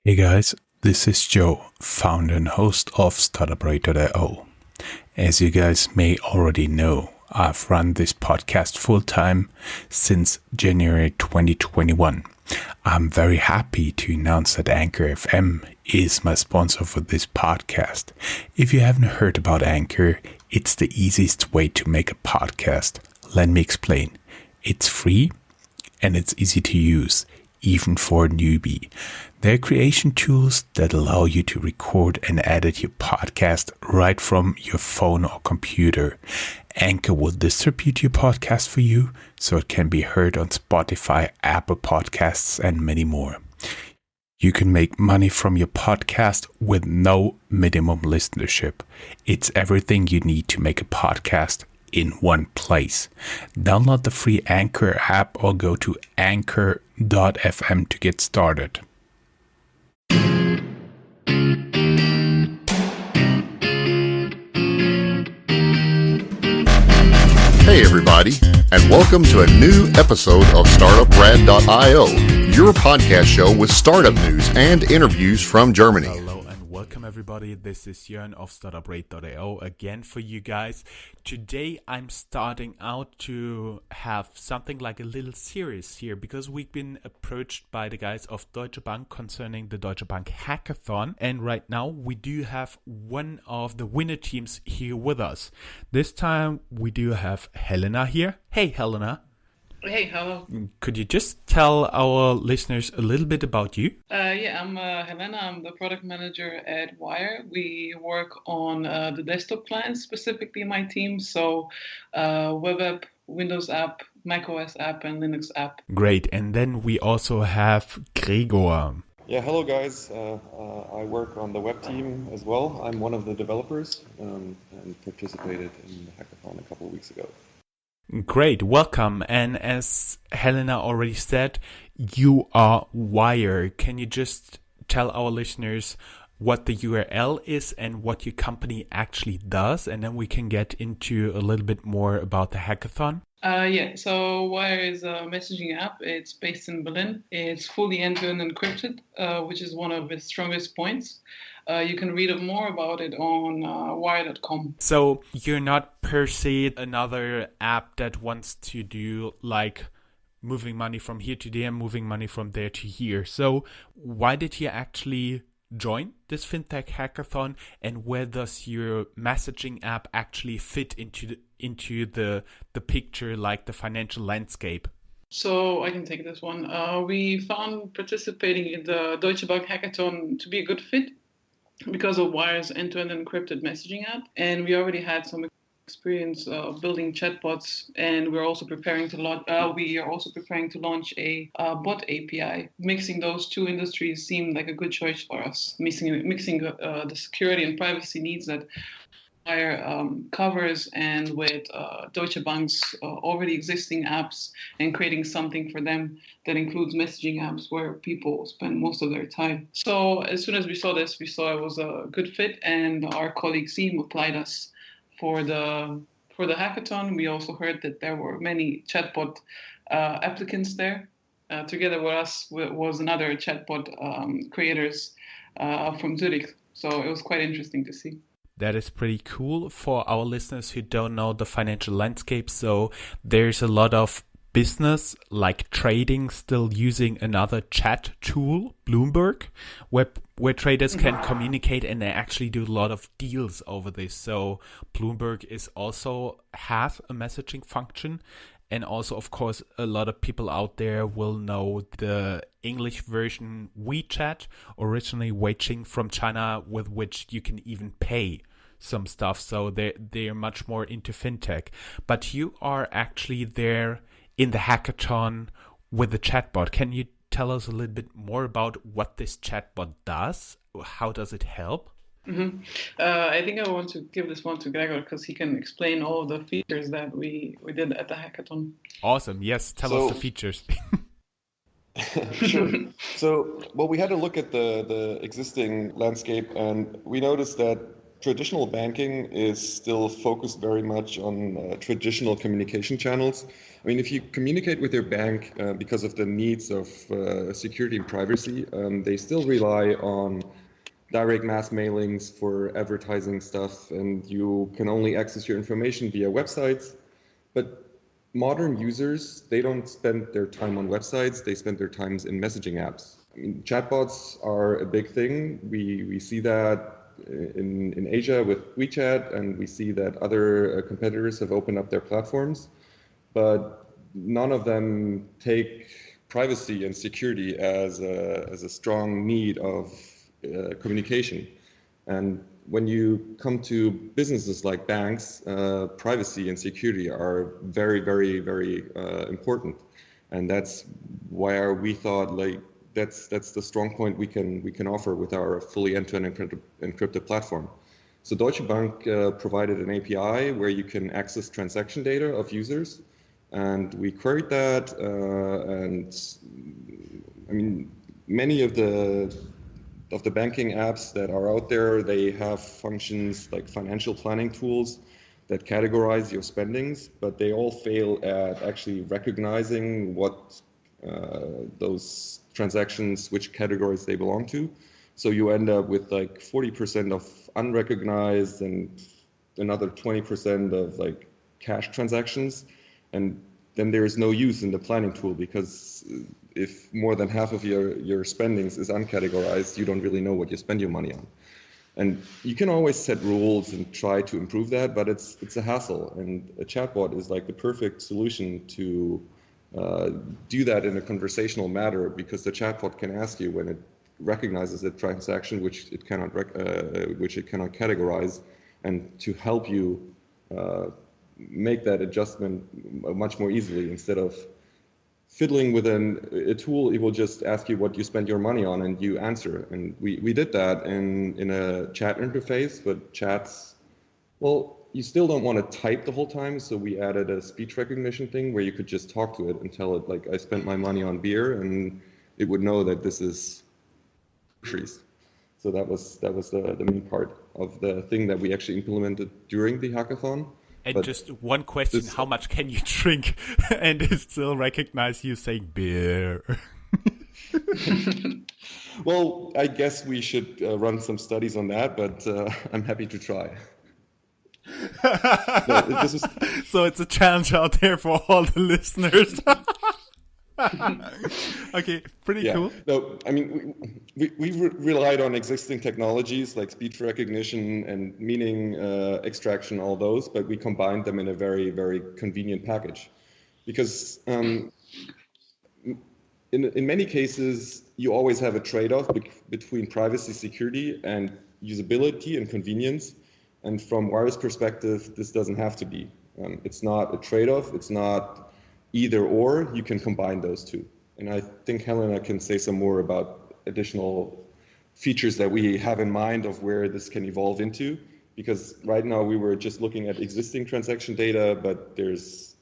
Hey guys, this is Joe, founder and host of Startuprad.io. As you guys may already know, I've run this podcast full-time since January 2021. I'm very happy to announce that Anchor FM is my sponsor for this podcast. If you haven't heard about Anchor, it's the easiest way to make a podcast. Let me explain. It's free and it's easy to use, even for a newbie. They're creation tools that allow you to record and edit your podcast right from your phone or computer. Anchor will distribute your podcast for you so it can be heard on Spotify, Apple Podcasts, and many more. You can make money from your podcast with no minimum listenership. It's everything you need to make a podcast in one place. Download the free Anchor app or go to anchor.fm to get started. Hey everybody, and welcome to a new episode of Startuprad.io, your podcast show with startup news and interviews from Germany. Hello and welcome everybody, this is Jörn of Startuprad.io again for you guys. Today I'm starting out to have something like a little series here because we've been approached by the guys of Deutsche Bank concerning the Deutsche Bank Hackathon, and right now we do have one of the winner teams here with us. This time we do have Helena here. Hey Helena. Hey, hello. Could you just tell our listeners a little bit about you? I'm Helena. I'm the product manager at Wire. We work on the desktop clients, specifically my team. So web app, Windows app, macOS app, and Linux app. Great. And then we also have Gregor. Yeah, hello guys. I work on the web team as well. I'm one of the developers and participated in the hackathon a couple of weeks ago. Great, welcome. And as Helena already said, you are Wire. Can you just tell our listeners what the URL is and what your company actually does? And then we can get into a little bit more about the hackathon. So Wire is a messaging app. It's based in Berlin. It's fully end-to-end encrypted, which is one of its strongest points. You can read more about it on wire.com. So you're not per se another app that wants to do like moving money from here to there, moving money from there to here. So why did you actually join this Fintech hackathon, and where does your messaging app actually fit into the picture, like the financial landscape? So I can take this one. We found participating in the Deutsche Bank Hackathon to be a good fit because of Wire's end-to-end encrypted messaging app, and we already had some experience building chatbots, and we're also preparing to launch. We are also preparing to launch a bot API. Mixing those two industries seemed like a good choice for us. Mixing the security and privacy needs that Wire covers, and with Deutsche Bank's already existing apps, and creating something for them that includes messaging apps where people spend most of their time. So as soon as we saw this, we saw it was a good fit, and our colleague Seem applied us for the hackathon. We also heard that there were many chatbot applicants there. Together with us was another chatbot creators from Zurich. So it was quite interesting to see. That is pretty cool for our listeners who don't know the financial landscape. So there's a lot of business like trading still using another chat tool, Bloomberg, where traders can communicate, and they actually do a lot of deals over this. So Bloomberg has a messaging function. And also, of course, a lot of people out there will know the English version WeChat, originally Weixin from China, with which you can even pay some stuff. So they're much more into fintech. But you are actually there in the hackathon with the chatbot. Can you tell us a little bit more about what this chatbot does? How does it help? Mm-hmm. I think I want to give this one to Gregor because he can explain all of the features that we did at the hackathon. Awesome. Yes, tell us the features. Sure. So, we had to look at the existing landscape, and we noticed that traditional banking is still focused very much on traditional communication channels. I mean, if you communicate with your bank because of the needs of security and privacy, they still rely on direct mass mailings for advertising stuff, and you can only access your information via websites. But modern users, they don't spend their time on websites, they spend their times in messaging apps. I mean, chatbots are a big thing. We see that in Asia with WeChat, and we see that other competitors have opened up their platforms, but none of them take privacy and security as a strong need of communication. And when you come to businesses like banks, privacy and security are very, very, very important. And that's where we thought like that's the strong point we can offer with our fully end-to-end encrypted platform. So Deutsche Bank provided an API where you can access transaction data of users, and we queried that. And I mean, many of the banking apps that are out there, they have functions like financial planning tools that categorize your spendings, but they all fail at actually recognizing what those transactions, which categories they belong to. So you end up with like 40% of unrecognized and another 20% of like cash transactions. And then there is no use in the planning tool, because if more than half of your spendings is uncategorized, you don't really know what you spend your money on. And you can always set rules and try to improve that, but it's a hassle. And a chatbot is like the perfect solution to do that in a conversational manner, because the chatbot can ask you when it recognizes a transaction which it cannot categorize, and to help you make that adjustment much more easily. Instead of fiddling with a tool, it will just ask you what you spend your money on, and you answer. And we did that in a chat interface, but chats, well, you still don't want to type the whole time, so we added a speech recognition thing where you could just talk to it and tell it, like, I spent my money on beer, and it would know that this is groceries. So that was the main part of the thing that we actually implemented during the hackathon. And But just one question, how much can you drink and it still recognize you saying beer? Well, I guess we should run some studies on that, but I'm happy to try. So it's a challenge out there for all the listeners. Okay, pretty cool. No, I mean, we relied on existing technologies like speech recognition and meaning extraction, all those, but we combined them in a very, very convenient package. Because in many cases, you always have a trade-off between privacy, security, and usability and convenience. And from Wire's perspective, this doesn't have to be. It's not a trade-off. It's not either or. You can combine those two. And I think Helena can say some more about additional features that we have in mind of where this can evolve into. Because right now we were just looking at existing transaction data, but there's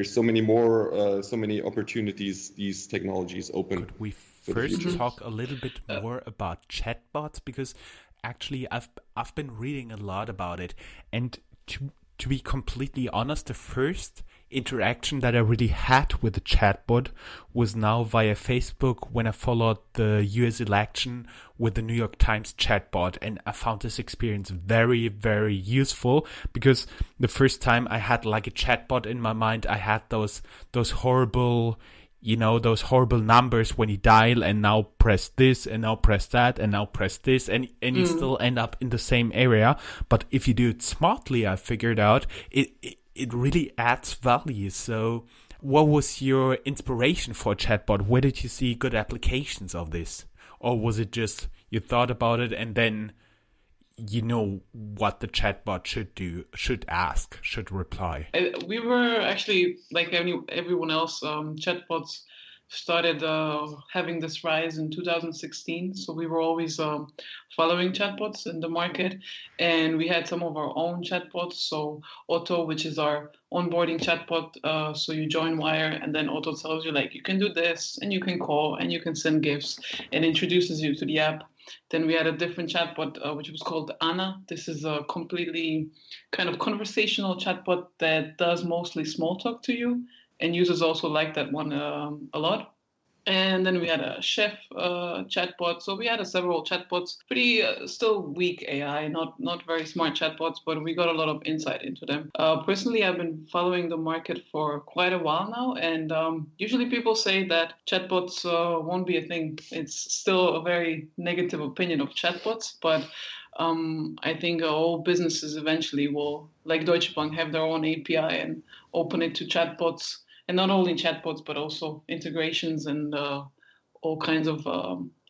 so many more, so many opportunities these technologies open. Could we first talk a little bit more about chatbots? Because actually I've been reading a lot about it, and to be completely honest, the first interaction that I really had with the chatbot was now via Facebook, when I followed the US election with the New York Times chatbot, and I found this experience very, very useful, because the first time I had like a chatbot in my mind, I had those horrible, those horrible numbers when you dial and now press this and now press that and now press this, and you still end up in the same area. But if you do it smartly, I figured out it really adds value. So what was your inspiration for a chatbot? Where did you see good applications of this? Or was it just you thought about it and then you know what the chatbot should do, should ask, should reply? We were actually, like everyone else, chatbots started having this rise in 2016. So we were always following chatbots in the market, and we had some of our own chatbots. So Otto, which is our onboarding chatbot. So you join Wire, and then Otto tells you, like, you can do this, and you can call, and you can send gifts, and introduces you to the app. Then we had a different chatbot, which was called Anna. This is a completely kind of conversational chatbot that does mostly small talk to you, and users also like that one a lot. And then we had a chef chatbot. So we had several chatbots, pretty still weak AI, not very smart chatbots, but we got a lot of insight into them. Personally, I've been following the market for quite a while now, and usually people say that chatbots won't be a thing. It's still a very negative opinion of chatbots, but I think all businesses eventually will, like Deutsche Bank, have their own API and open it to chatbots. And not only chatbots, but also integrations and all kinds of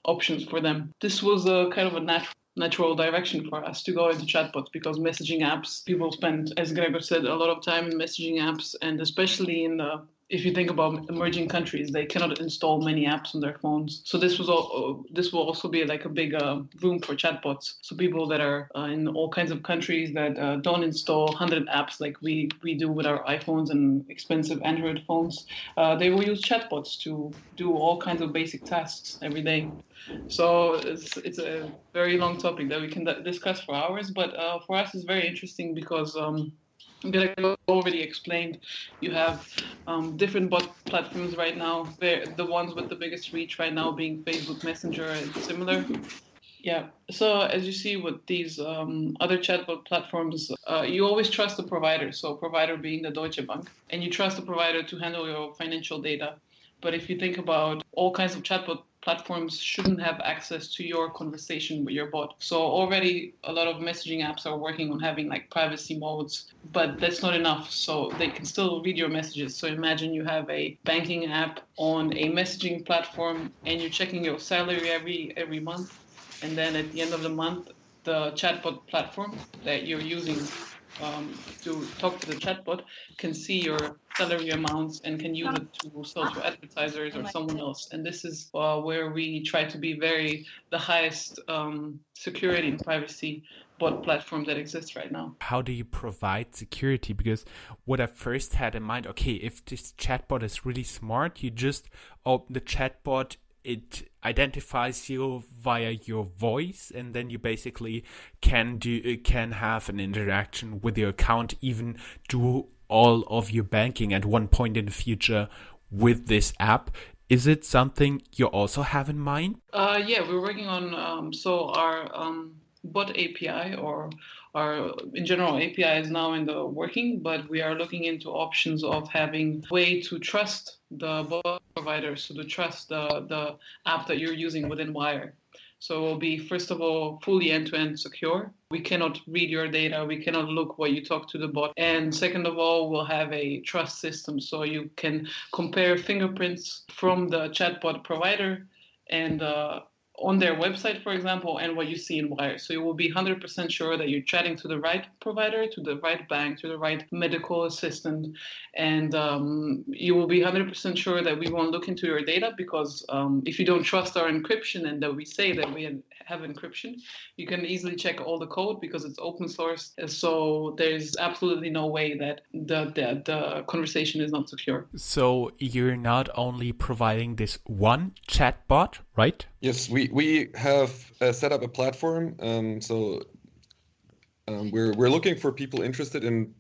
options for them. This was a kind of a natural direction for us to go into chatbots because messaging apps, people spend, as Gregor said, a lot of time in messaging apps, and especially if you think about emerging countries, they cannot install many apps on their phones. So this will also be like a big room for chatbots. So people that are in all kinds of countries that don't install 100 apps like we do with our iPhones and expensive Android phones, they will use chatbots to do all kinds of basic tasks every day. So it's a very long topic that we can discuss for hours, but for us it's very interesting because Greg already explained, you have different bot platforms right now. The ones with the biggest reach right now being Facebook Messenger and similar. Yeah. So as you see with these other chatbot platforms, you always trust the provider. So provider being the Deutsche Bank, and you trust the provider to handle your financial data. But if you think about all kinds of chatbot platforms shouldn't have access to your conversation with your bot. So already a lot of messaging apps are working on having like privacy modes, but that's not enough. So they can still read your messages. So imagine you have a banking app on a messaging platform and you're checking your salary every month. And then at the end of the month, the chatbot platform that you're using to talk to the chatbot can see your salary amounts and can use it to sell to advertisers or someone else. And this is where we try to be the highest security and privacy bot platform that exists right now. How do you provide security? Because what I first had in mind, okay, if this chatbot is really smart, you just open the chatbot, it identifies you via your voice, and then you basically can have an interaction with your account, even do all of your banking at one point in the future with this app. Is it something you also have in mind? Yeah, we're working on so our bot API or our in general API is now in the working, but we are looking into options of having way to trust the bot provider, so to trust the app that you're using within Wire. So it will be, first of all, fully end-to-end secure. We cannot read your data. We cannot look what you talk to the bot. And second of all, we'll have a trust system. So you can compare fingerprints from the chatbot provider and on their website, for example, and what you see in Wire. So you will be 100% sure that you're chatting to the right provider, to the right bank, to the right medical assistant. And you will be 100% sure that we won't look into your data because if you don't trust our encryption and that we say that we have encryption, you can easily check all the code because it's open source. So there's absolutely no way that the conversation is not secure. So you're not only providing this one chatbot, right? Yes, we have set up a platform. We're looking for people interested in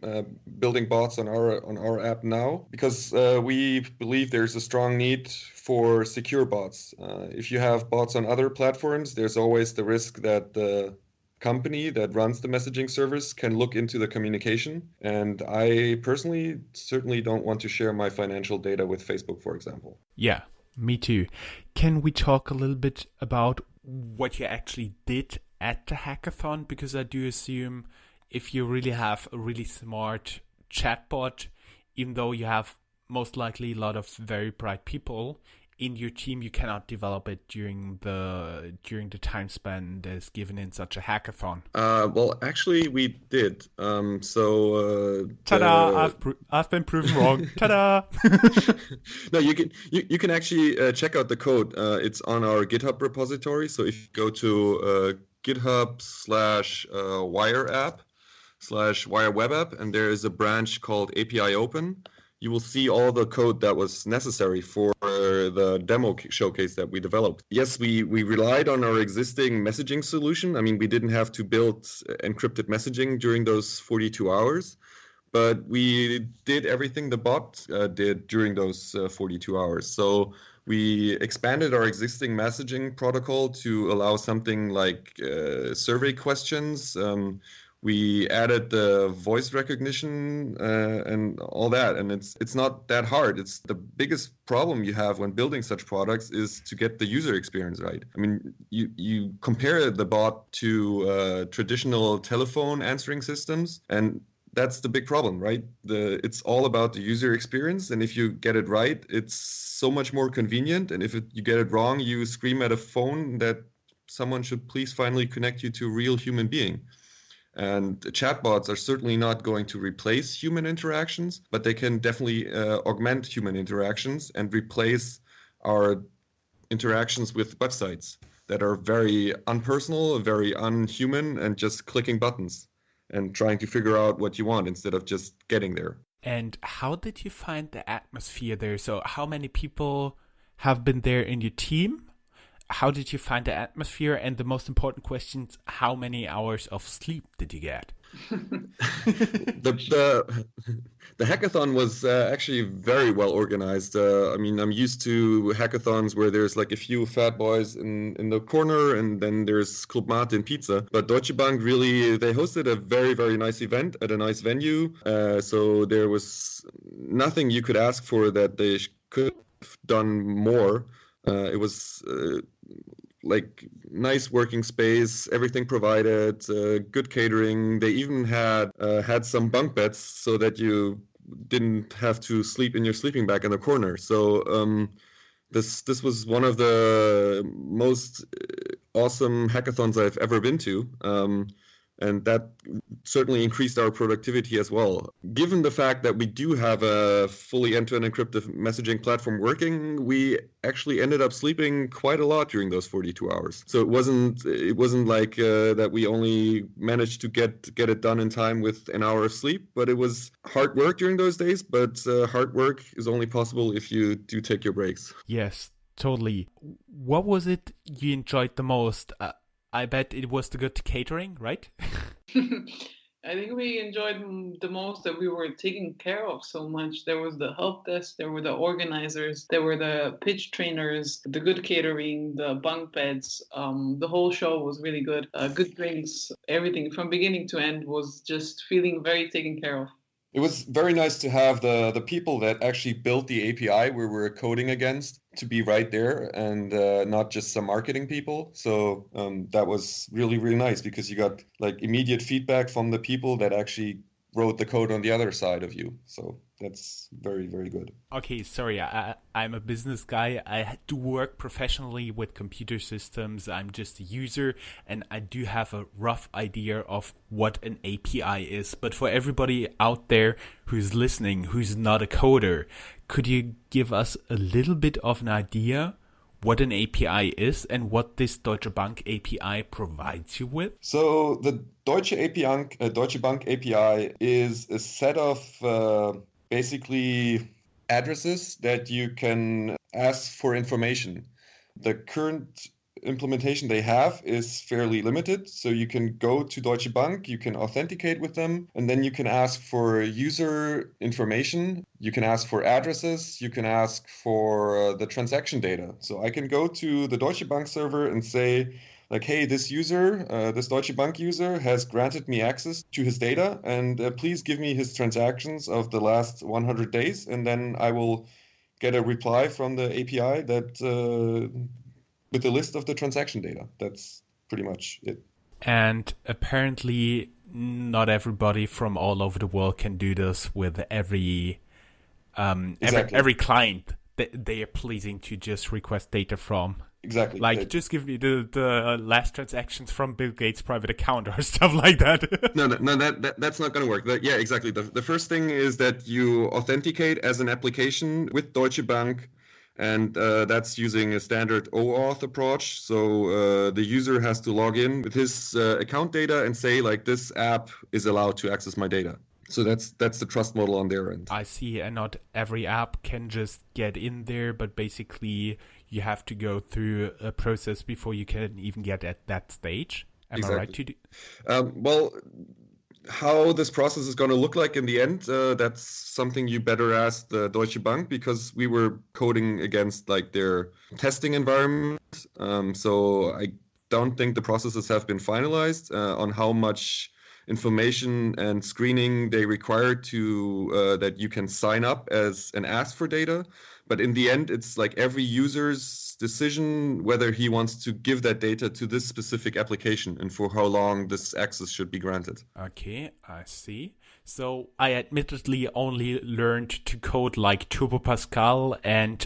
building bots on our app now because we believe there's a strong need for secure bots. If you have bots on other platforms, there's always the risk that the company that runs the messaging service can look into the communication. And I personally certainly don't want to share my financial data with Facebook, for example. Yeah. Me too. Can we talk a little bit about what you actually did at the hackathon? Because I do assume if you really have a really smart chatbot, even though you have most likely a lot of very bright people in your team, you cannot develop it during the time span that is given in such a hackathon. Well, actually, we did. Ta-da! I've been proven wrong. Ta-da! No, you can actually check out the code. It's on our GitHub repository. So if you go to GitHub/Wire app/Wire web app, and there is a branch called API Open. you will see all the code that was necessary for the demo showcase that we developed. Yes, we relied on our existing messaging solution. I mean, we didn't have to build encrypted messaging during those 42 hours, but we did everything the bot did during those 42 hours. So we expanded our existing messaging protocol to allow something like survey questions. We added the voice recognition and all that, and it's not that hard. It's the biggest problem you have when building such products is to get the user experience right. I mean, you compare the bot to traditional telephone answering systems, and that's the big problem, right? It's all about the user experience, and if you get it right, it's so much more convenient. And if you get it wrong, you scream at a phone that someone should please finally connect you to a real human being. And chatbots are certainly not going to replace human interactions, but they can definitely augment human interactions and replace our interactions with websites that are very unpersonal, very unhuman, and just clicking buttons and trying to figure out what you want instead of just getting there. And how did you find the atmosphere there? So how many people have been there in your team? How did you find the atmosphere? And the most important question, how many hours of sleep did you get? The hackathon was actually very well organized. I mean, I'm used to hackathons where there's like a few fat boys in the corner, and then there's Club Mate and pizza. But Deutsche Bank they hosted a very, very nice event at a nice venue. So there was nothing you could ask for that they could have done more. It was like nice working space, everything provided, good catering. They even had some bunk beds so that you didn't have to sleep in your sleeping bag in the corner. So this was one of the most awesome hackathons I've ever been to. And that certainly increased our productivity as well. Given the fact that we do have a fully end-to-end encrypted messaging platform working, we actually ended up sleeping quite a lot during those 42 hours. So it wasn't like that we only managed to get it done in time with an hour of sleep, but it was hard work during those days. But hard work is only possible if you do take your breaks. Yes, totally. What was it you enjoyed the most? I bet it was the good catering, right? I think we enjoyed the most that we were taken care of so much. There was the help desk, there were the organizers, there were the pitch trainers, the good catering, the bunk beds. The whole show was really good. Good drinks, everything from beginning to end was just feeling very taken care of. It was very nice to have the people that actually built the API we were coding against to be right there, and not just some marketing people. So that was really, really nice because you got like immediate feedback from the people that actually wrote the code on the other side of you. So that's very, very good. Okay, sorry, I'm a business guy. I do work professionally with computer systems. I'm just a user, and I do have a rough idea of what an API is. But for everybody out there who's listening, who's not a coder, could you give us a little bit of an idea what an API is and what this Deutsche Bank API provides you with? So the Deutsche Bank API is a set of basically addresses that you can ask for information. The current implementation they have is fairly limited. So you can go to Deutsche Bank, you can authenticate with them, and then you can ask for user information. You can ask for addresses. You can ask for the transaction data. So I can go to the Deutsche Bank server and say, like, hey, this Deutsche Bank user has granted me access to his data, and please give me his transactions of the last 100 days. And then I will get a reply from the API that with a list of the transaction data. That's pretty much it. And apparently not everybody from all over the world can do this with every client that they are pleasing to just request data from. Exactly. Like, just give me the last transactions from Bill Gates' private account or stuff like that. No, that's not going to work. Yeah, exactly. The first thing is that you authenticate as an application with Deutsche Bank, and that's using a standard OAuth approach. So the user has to log in with his account data and say, like, this app is allowed to access my data. So that's the trust model on their end. I see, and not every app can just get in there, but basically you have to go through a process before you can even get at that stage. Am I right to do? Well, how this process is going to look like in the end, that's something you better ask the Deutsche Bank, because we were coding against like their testing environment. So I don't think the processes have been finalized on how much information and screening they require to that you can sign up as and ask for data. But in the end, it's like every user's decision whether he wants to give that data to this specific application and for how long this access should be granted. Okay, I see. So I admittedly only learned to code like Turbo Pascal and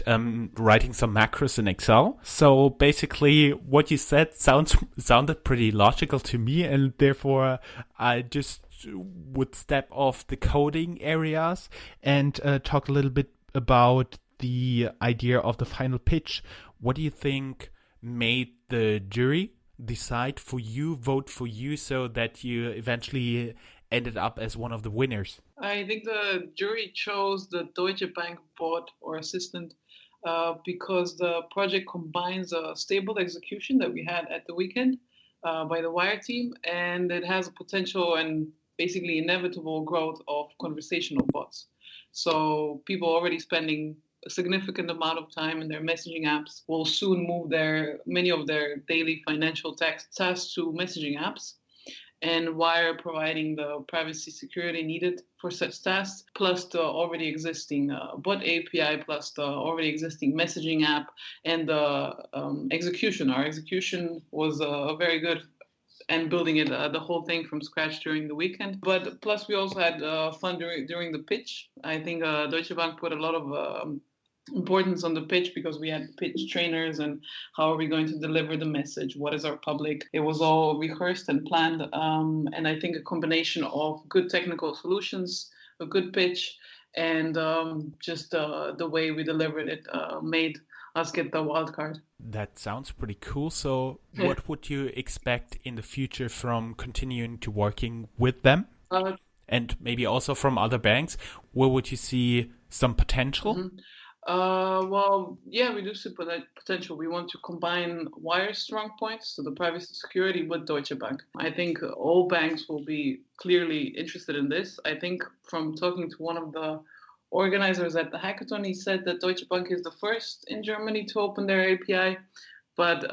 writing some macros in Excel. So basically what you said sounded pretty logical to me, and therefore I just would step off the coding areas and talk a little bit about the idea of the final pitch. What do you think made the jury decide for you, vote for you, so that you eventually ended up as one of the winners? I think the jury chose the Deutsche Bank bot or assistant because the project combines a stable execution that we had at the weekend by the Wire team, and it has a potential and basically inevitable growth of conversational bots. So people already spending a significant amount of time in their messaging apps will soon move many of their daily financial tasks to messaging apps, and Wire providing the privacy security needed for such tasks, plus the already existing bot API, plus the already existing messaging app, and the execution. Our execution was very good, and building it the whole thing from scratch during the weekend. But plus we also had fun during the pitch. I think Deutsche Bank put a lot of importance on the pitch, because we had pitch trainers and how are we going to deliver the message, what is our public. It was all rehearsed and planned, and I think a combination of good technical solutions, a good pitch, and just the way we delivered it made us get the wild card. That sounds pretty cool. So what would you expect in the future from continuing to working with them? And maybe also from other banks? Where would you see some potential? Mm-hmm. Well, yeah, we do see potential. We want to combine Wire's strong points, so the privacy security, with Deutsche Bank. I think all banks will be clearly interested in this. I think from talking to one of the organizers at the hackathon, he said that Deutsche Bank is the first in Germany to open their API. But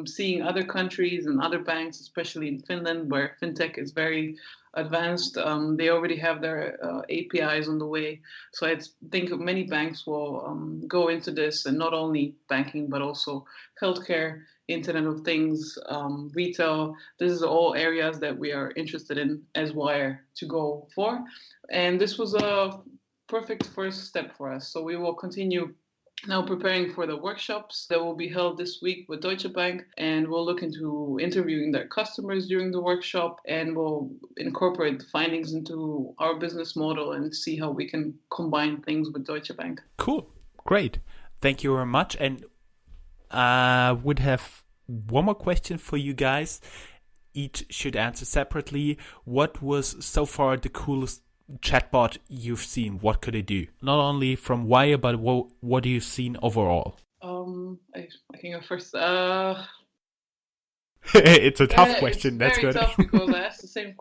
seeing other countries and other banks, especially in Finland, where Fintech is very advanced, they already have their APIs on the way. So I think many banks will go into this, and not only banking, but also healthcare, Internet of Things, retail. This is all areas that we are interested in as Wire to go for. And this was a perfect first step for us. So we will continue now preparing for the workshops that will be held this week with Deutsche Bank, and we'll look into interviewing their customers during the workshop, and we'll incorporate the findings into our business model and see how we can combine things with Deutsche Bank. Cool. Great. Thank you very much. And I would have one more question for you guys. Each should answer separately. What was so far the coolest chatbot you've seen? What could it do? Not only from Wire, but what have you seen overall? I can go first. It's a tough question. That's good. It's very tough because I ask the same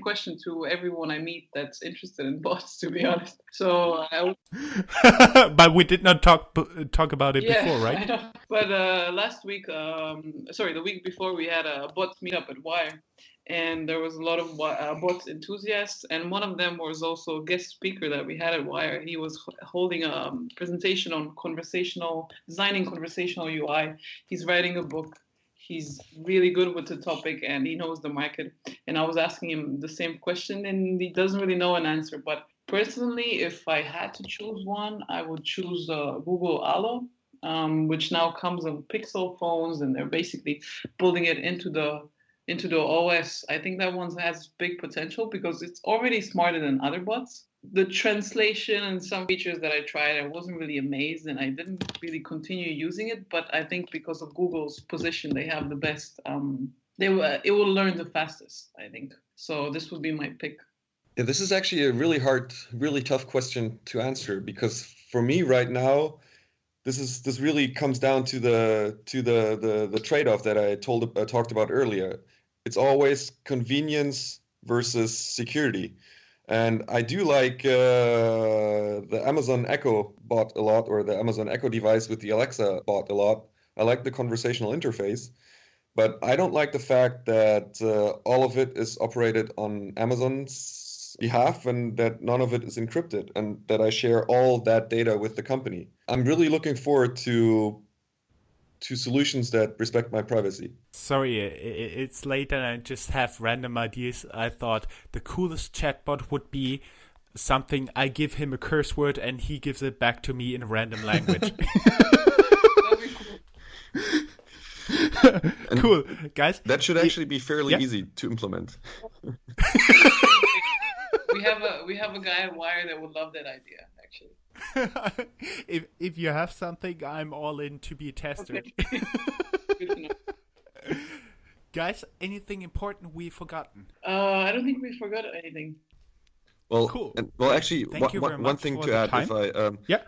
question to everyone I meet that's interested in bots, to be honest. So but we did not talk about it before, right? I know. But the week before, we had a bots meetup at Wire, and there was a lot of bots enthusiasts, and one of them was also a guest speaker that we had at Wire. He was holding a presentation on designing conversational UI. He's writing a book. He's really good with the topic, and he knows the market. And I was asking him the same question, and he doesn't really know an answer. But personally, if I had to choose one, I would choose Google Allo, which now comes on Pixel phones, and they're basically building it into the OS. I think that one has big potential because it's already smarter than other bots. The translation and some features that I tried, I wasn't really amazed, and I didn't really continue using it. But I think because of Google's position, they have the best. It will learn the fastest, I think. So this would be my pick. Yeah, this is actually a really hard, really tough question to answer, because for me right now, this really comes down to the trade-off that I talked about earlier. It's always convenience versus security. And I do like the Amazon Echo bot a lot, or the Amazon Echo device with the Alexa bot a lot. I like the conversational interface, but I don't like the fact that all of it is operated on Amazon's behalf and that none of it is encrypted and that I share all that data with the company. I'm really looking forward to solutions that respect my privacy. Sorry, it's late and I just have random ideas. I thought the coolest chatbot would be something I give him a curse word and he gives it back to me in a random language. That'd be cool. Cool, guys. That should actually be fairly easy to implement. We have a guy at Wire that would love that idea, actually. if you have something, I'm all in to be a tester. Okay. Good to know. Guys, anything important we've forgotten? I don't think we forgot anything. Well, cool. Actually, one thing to add, if I,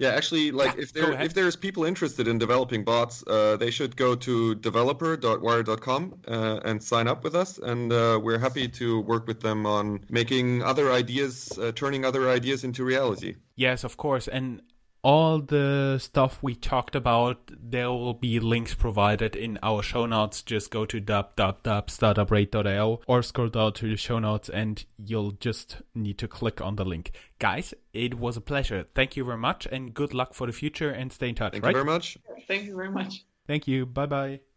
actually, like if there's people interested in developing bots, they should go to developer.wire.com and sign up with us, and we're happy to work with them on making other ideas, turning other ideas into reality. Yes, of course, and all the stuff we talked about, there will be links provided in our show notes. Just go to startuprad.io or scroll down to the show notes and you'll just need to click on the link. Guys, it was a pleasure. Thank you very much and good luck for the future and stay in touch. Thank you very much. Thank you very much. Thank you. Bye-bye.